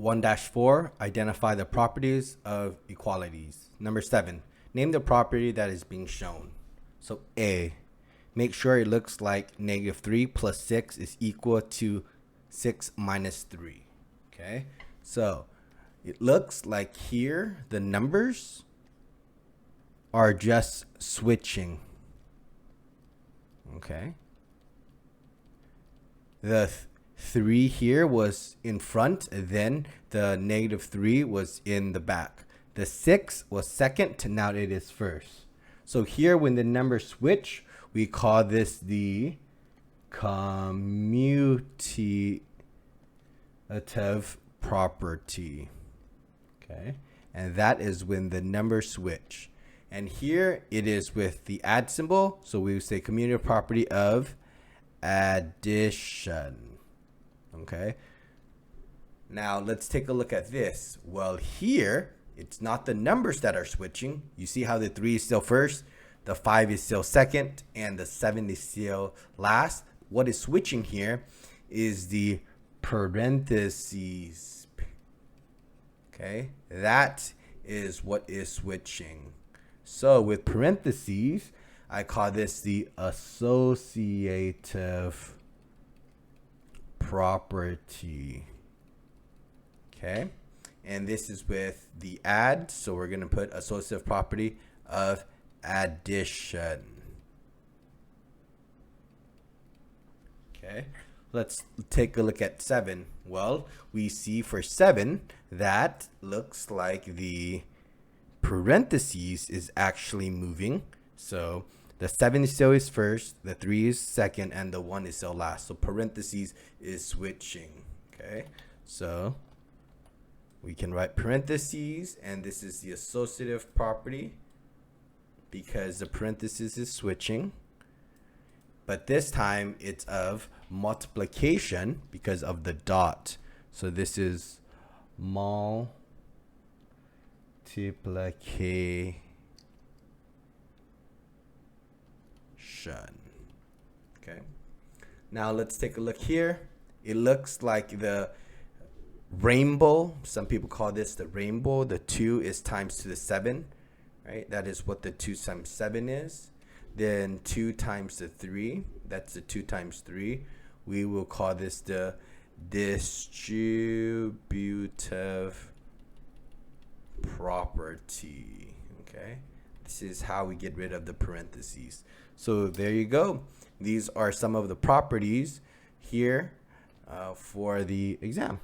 1-4, identify the properties of equalities. Number 7, name the property that is being shown. So A, make sure it looks like -3 plus 6 is equal to 6 minus 3. Okay, so it looks like here the numbers are just switching. Okay, the 3 here was in front, and then the -3 was in the back. The 6 was second, now it is first. So here when the numbers switch, we call this the commutative property. Okay, and that is when the numbers switch. And here it is with the add symbol, so we would say commutative property of addition. Okay, now let's take a look at this. Well, here it's not the numbers that are switching. You see how the 3 is still first, the 5 is still second, and the 7 is still last. What is switching here is the parentheses. Okay, that is what is switching. So with parentheses, I call this the associative property. Okay, and this is with the add, so we're going to put associative property of addition. Okay, let's take a look at 7. Well, we see for 7 that looks like the parentheses is actually moving. So the 7 is still is first, the 3 is second, and the 1 is still last. So parentheses is switching. Okay, so we can write parentheses, and this is the associative property because the parentheses is switching. But this time it's of multiplication because of the dot. So this is multiplication. Okay, now let's take a look here. It looks like the rainbow, some people call this the rainbow. The 2 is times to the 7, right? That is what the 2 times 7 is. Then 2 times the 3, that's the 2 times 3. We will call this the distributive property. Okay, this is how we get rid of the parentheses. So there you go. These are some of the properties here for the exam.